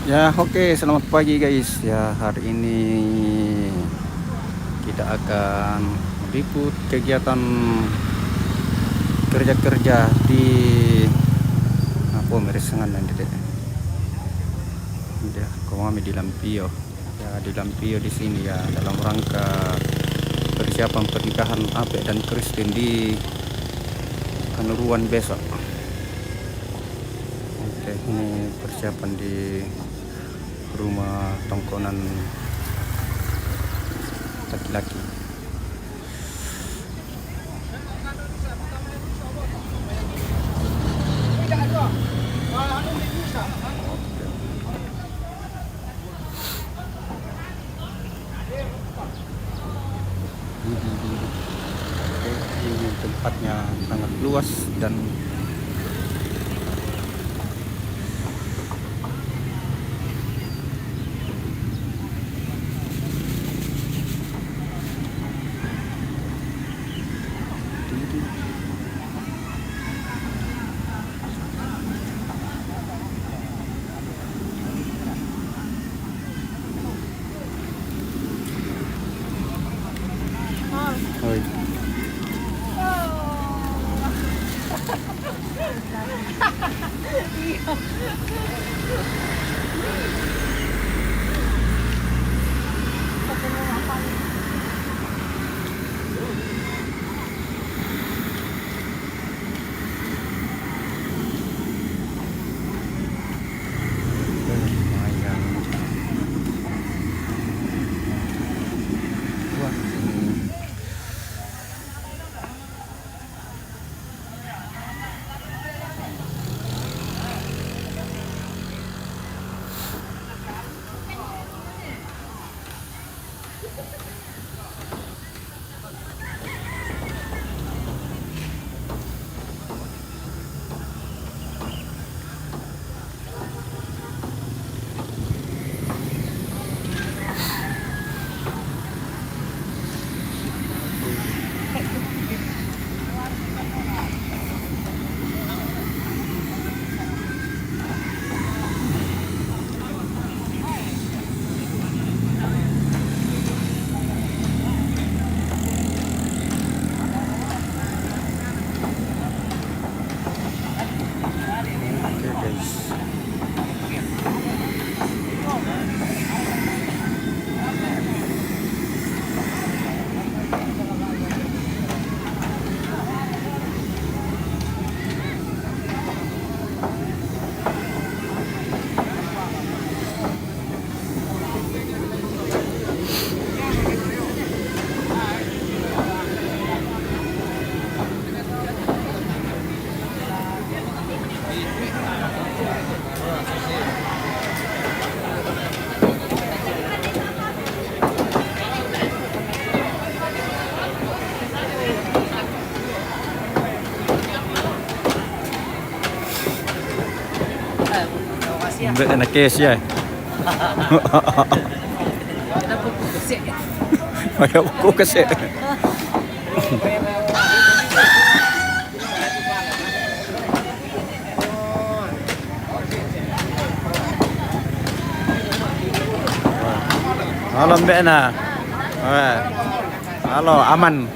Ya, oke, selamat pagi guys. Ya, hari ini kita akan meliput kegiatan kerja-kerja di apa meresengan nanti deh. Ya, kami di Lampio. Ya, di Lampio di sini ya dalam rangka persiapan pernikahan Ape dan Christine di Kanuruan besok. Oke, ini persiapan di rumah tongkonan laki-laki. Ini tempatnya sangat luas dan oi. Lumayan. Wah, ini oke guys. Mbak anak kes ya. Kayak buku kesek. Halo Mbak Na. Halo, aman.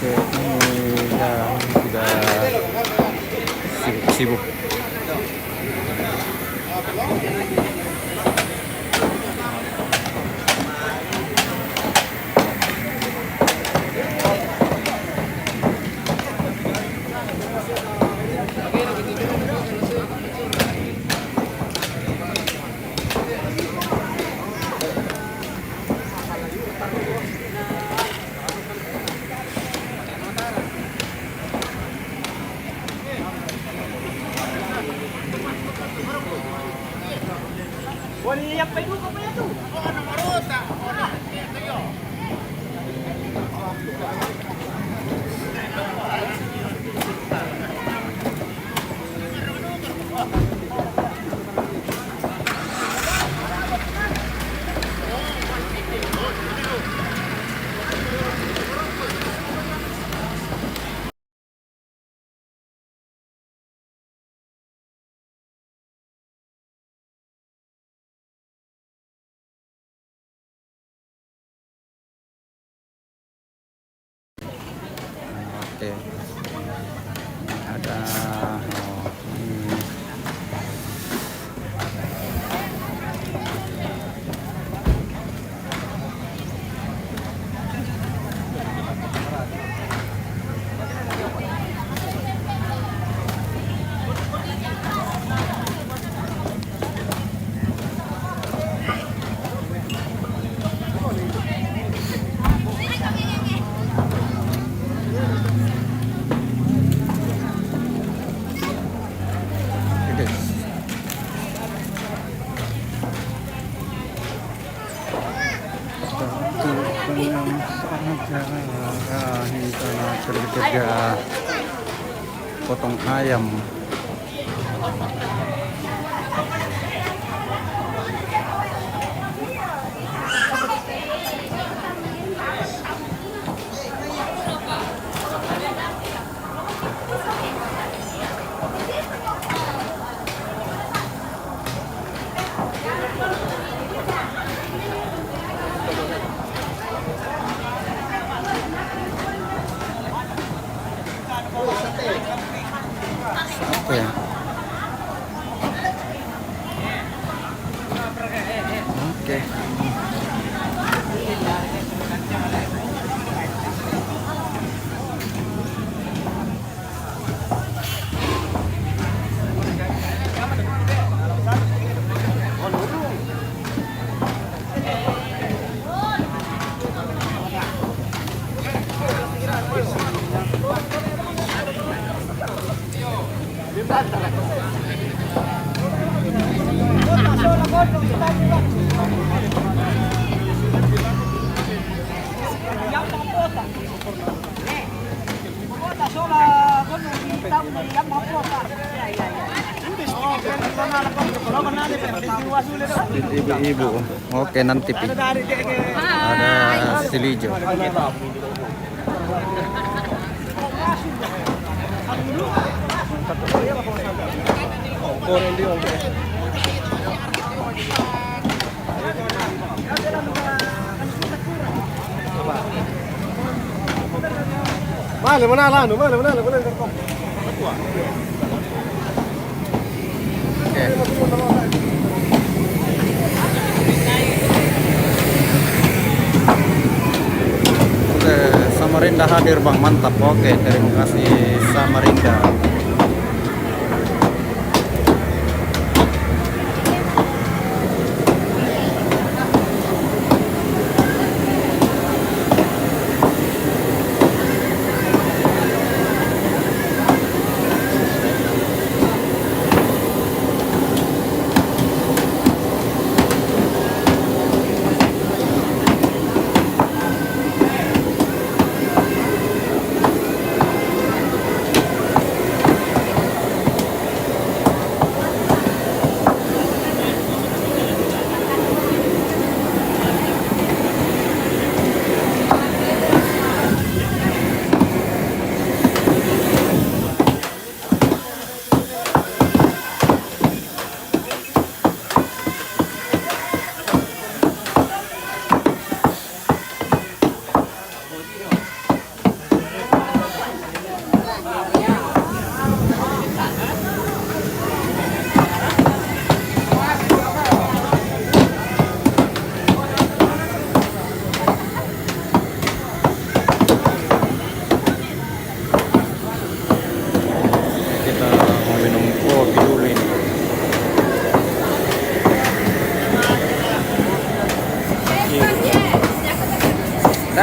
Oke, ini ya sudah sibuk. Boleh yang pedu apa ya tu? Oh, nama rosa. Oh, nah, itu yo. Oke. Ada ini. Kerja potong ayam. Apa ya? Oke. Ibu-ibu. Oke, nanti Pi. Ada silijo. Male, mana lah, male. Oke, Samarinda hadir Bang, mantap. Oke, terima kasih Samarinda.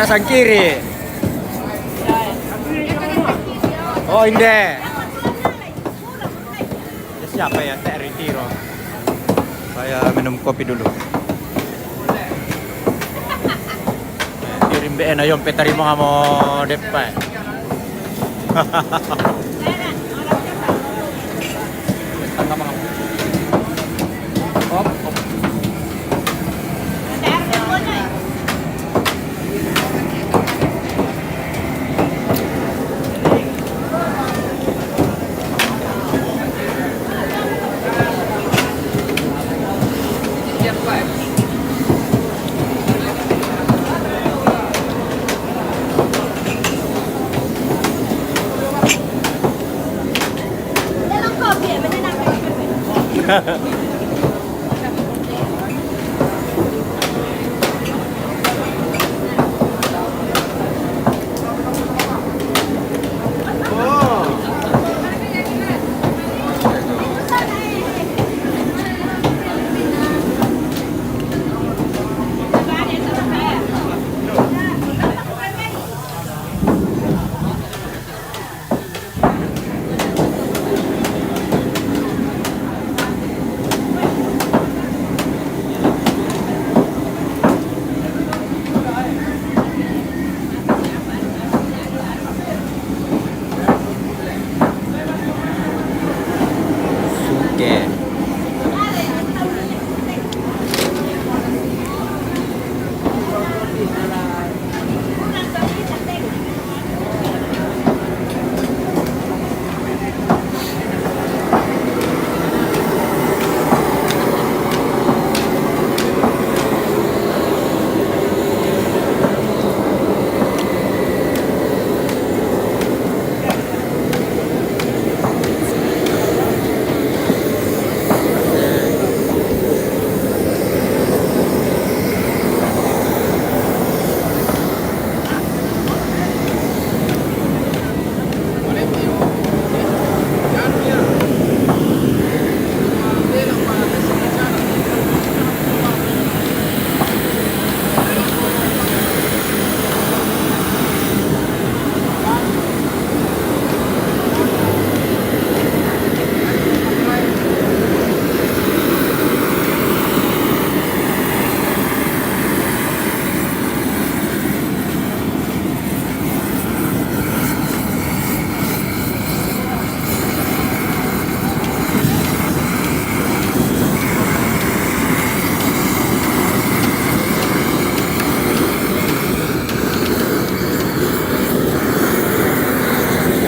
Sang kiri. Oh, Inde. Siapa ya? Teh Ritiro. Saya minum kopi dulu. Kirim BN ayo petarimo ngamo depan. Suge.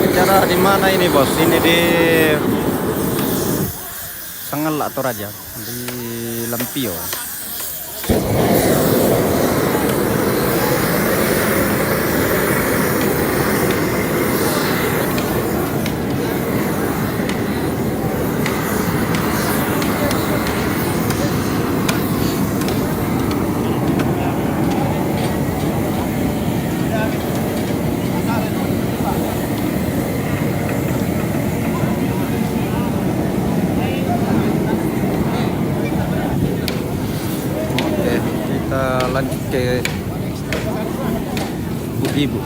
Acara di mana ini bos? Ini di Sengel atau Raja di Lampio. Oke, kita lanjut ke ibu-ibu.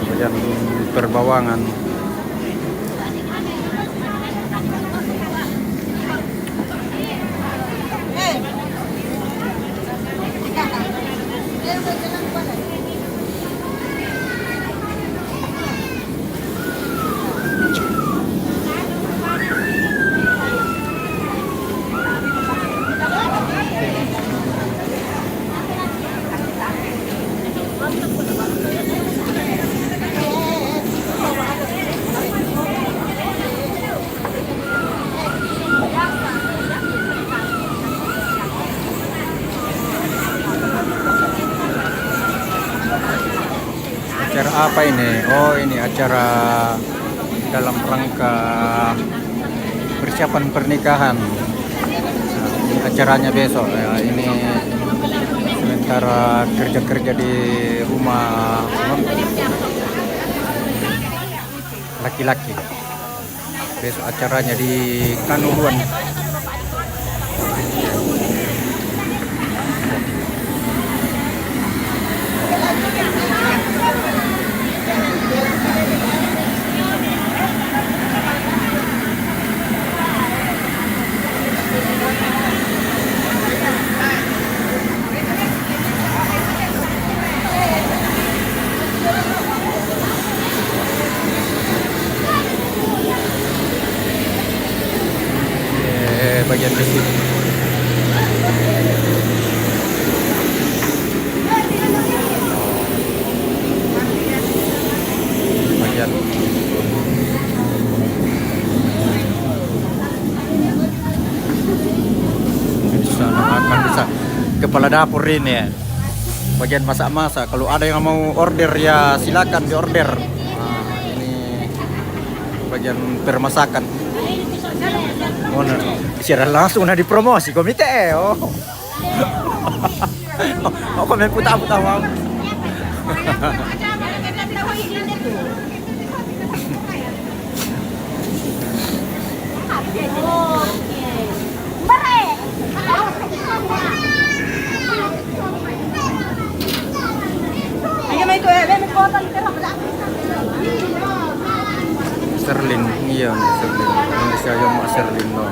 Kemudian Perbawangan. Acara apa ini? Oh, ini acara dalam rangka persiapan pernikahan. Nah, ini acaranya besok ya. Ini sementara kerja-kerja di rumah laki-laki. Besok acaranya di Kanuruan. Bagian ke sini. Bagian Kan bisa kepala dapur ini ya. Bagian masak-masak. Kalau ada yang mau order ya silakan diorder. Nah, ini bagian permasakan. Oh, siaran langsung di promosi komite oh. Oh, komen putar-putar mau. Sterling, iya Sterling. Indonesia yang mau Sterling no.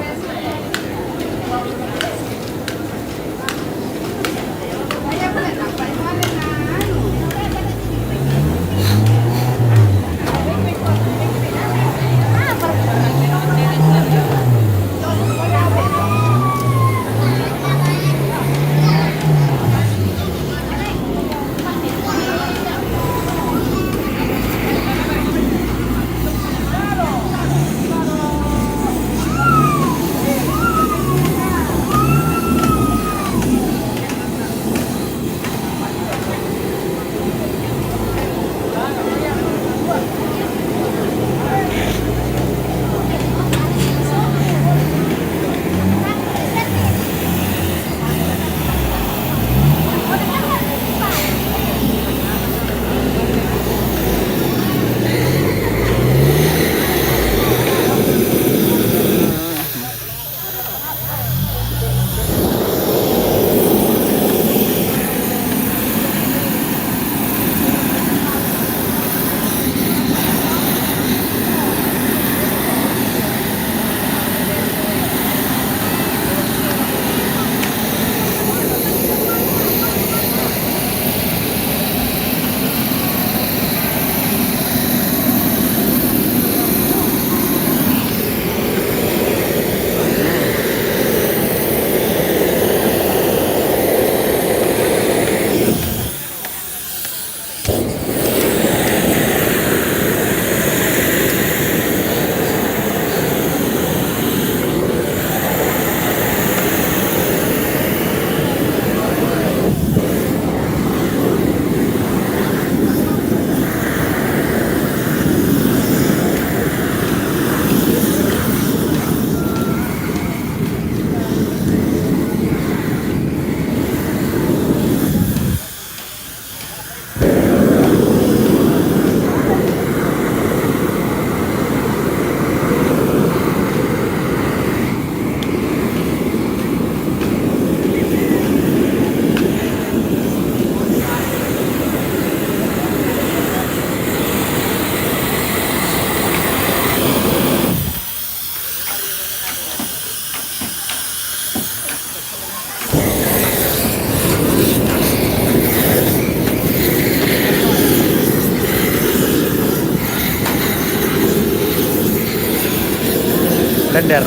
Blender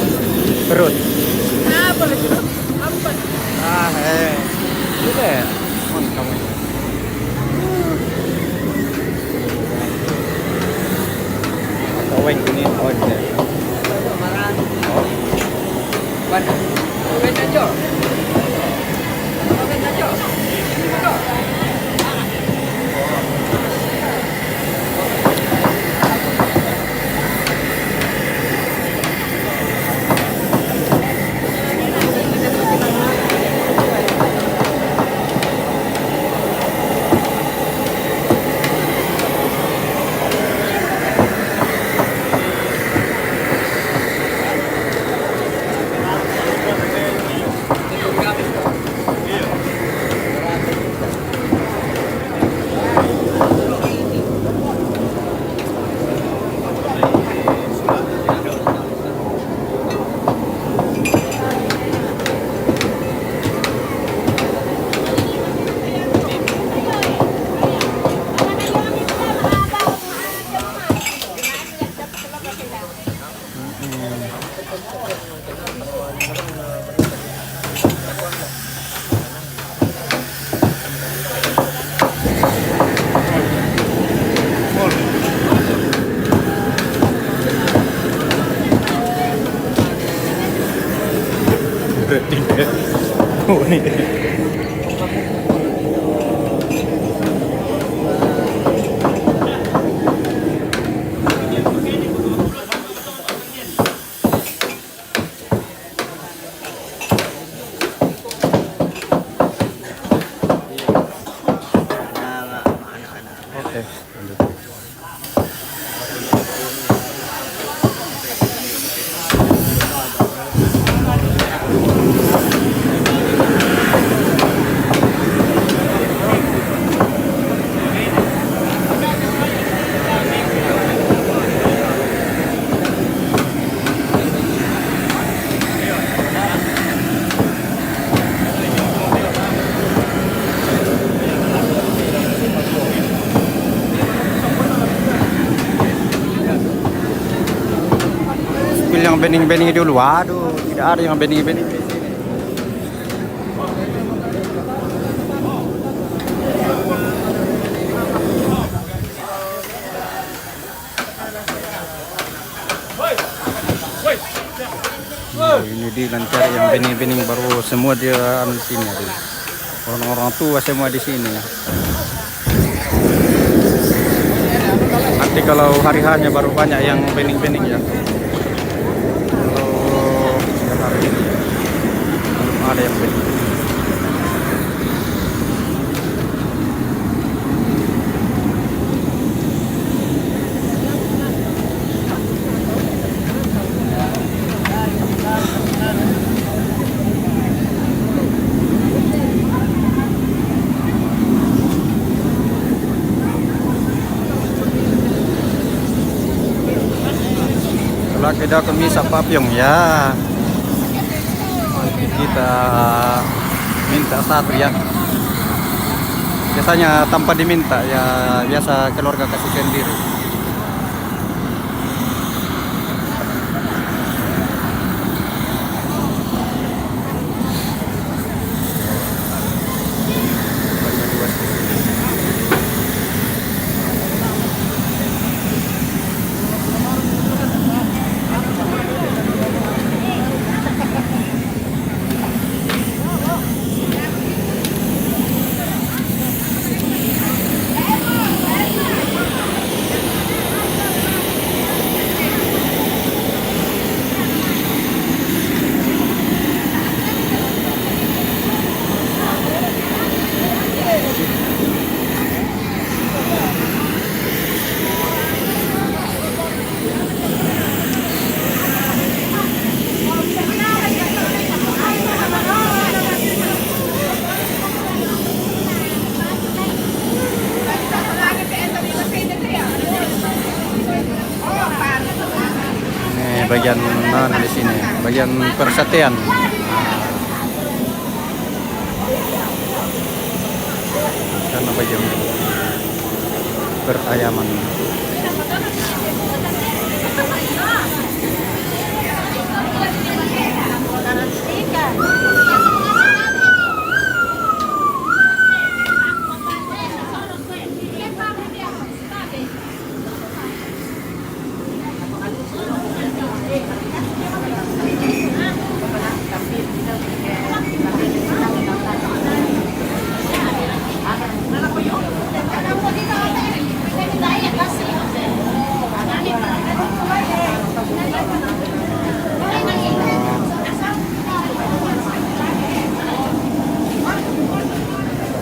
perut. Apa lagi? Apa? Gila ya. Kamu ini. Tawag ini tawag niya. Oh. Mana? Benda jo. Benda jo. Rating. baru nih. Oke, lanjut. Spill yang bening-bening dulu. Waduh, tidak ada yang bening-bening di sini. Ini dilancar yang bening-bening baru semua dia di sini. Orang-orang tua semua di sini. Nanti kalau hari hanya baru banyak yang bening-bening ya. Kalau hari ini belum ada yang bening. Kalau kita ke Misa Papyong ya, nanti kita minta satu ya. Biasanya tanpa diminta ya, biasa keluarga kasih sendiri. Bagian mana di sini? Bagian persatian. Karena bagian perayaman.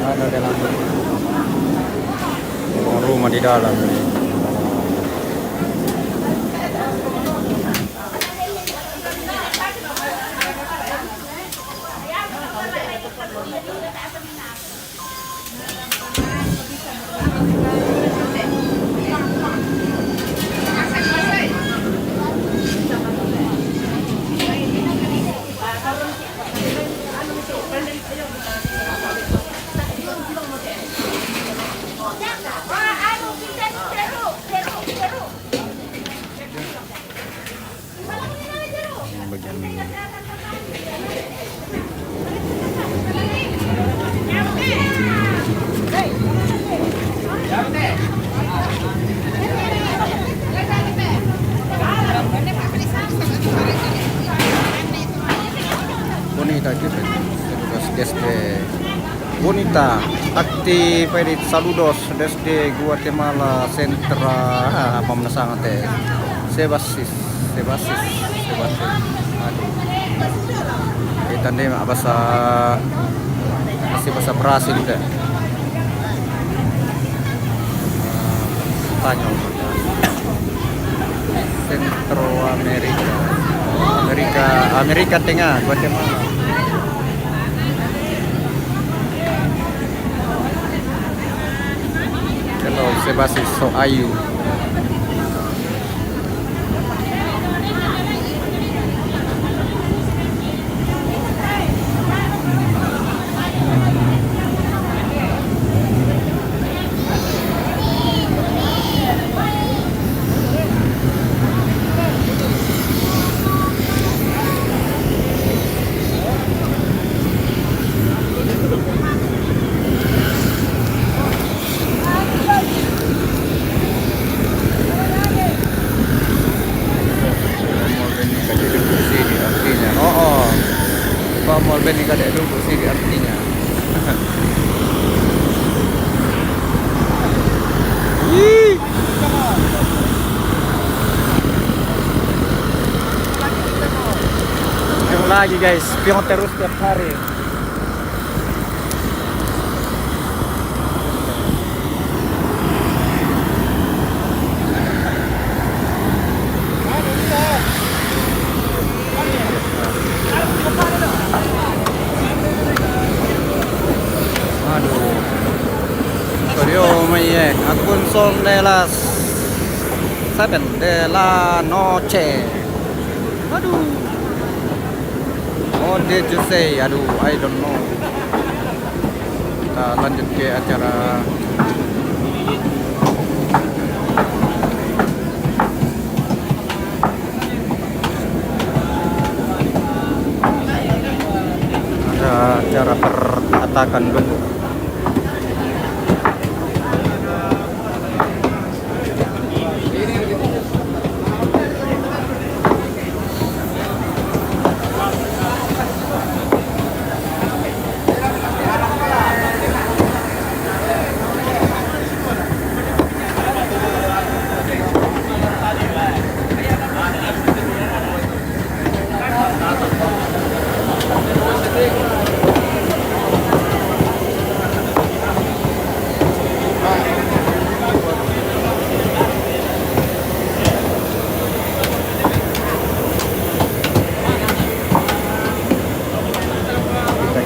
Ada dalam rumah di dalam. Bagian bonita gitu, desde Bonita, Akti Pedit Saludos, desde Guatemala, Sentra, apa menasangat Sebasis. Aduh. Kita nih bahasa masih bahasa Brasil deh. Spanyol. Centro Amerika Tengah, Guatemala. Hello, Sebasis So Ayu. Mall Beni kada dulu sih artinya. Pion lagi guys, pion terus tiap hari. Akun son de las 7 de la noche. Aduh. What did you say? Aduh, I don't know. Kita lanjut ke acara. Ada acara peratakan bentuk.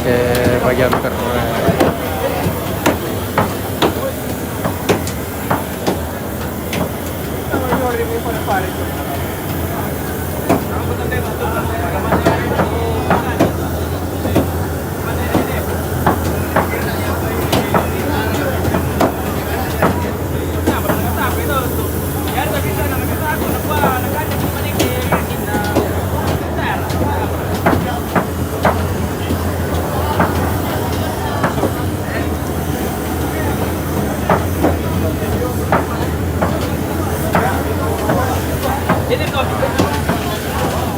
Ke bagian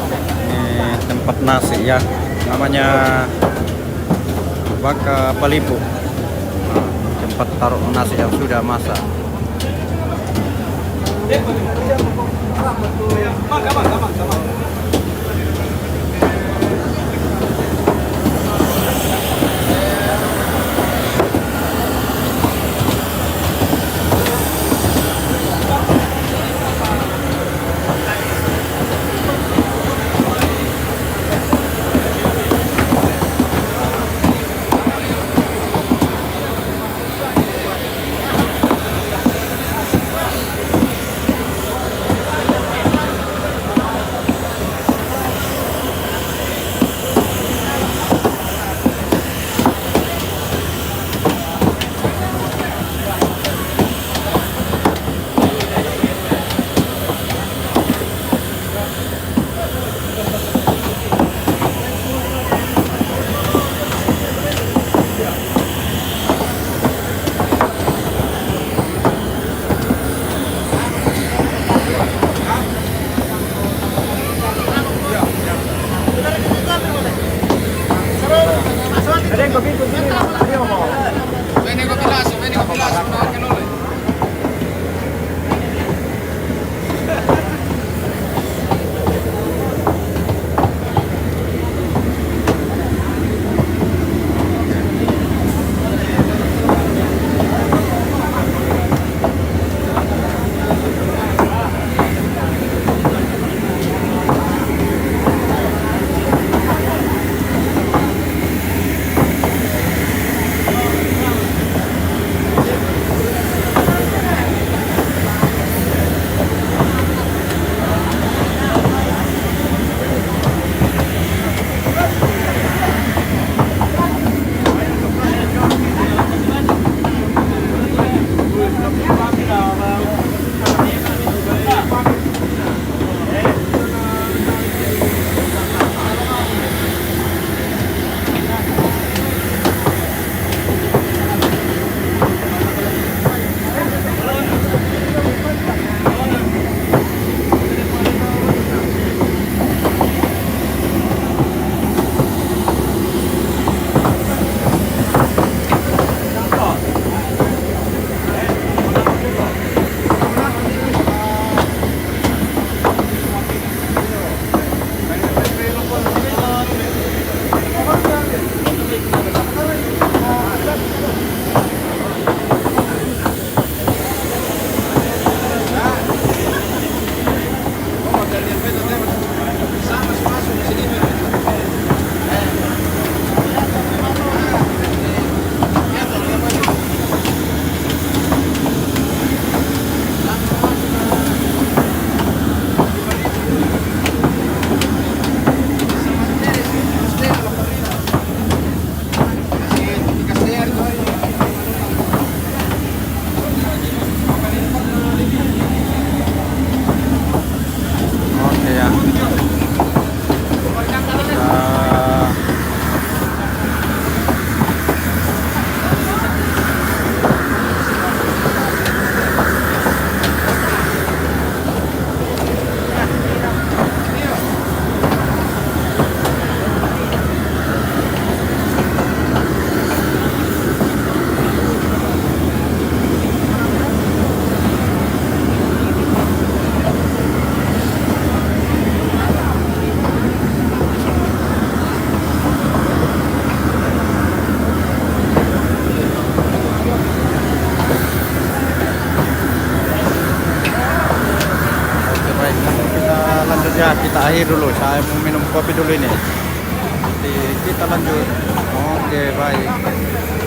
tempat nasi ya, namanya Baka Palipu. Tempat taruh nasi yang sudah masak. Ada yang kopi kopi ini. Ini mau. Veni con Pilasso, no, che non è. Oke ya. Baik, kita lanjut ya, kita akhir dulu. Saya mau minum kopi dulu ini. Nanti kita lanjut. Oke, baik.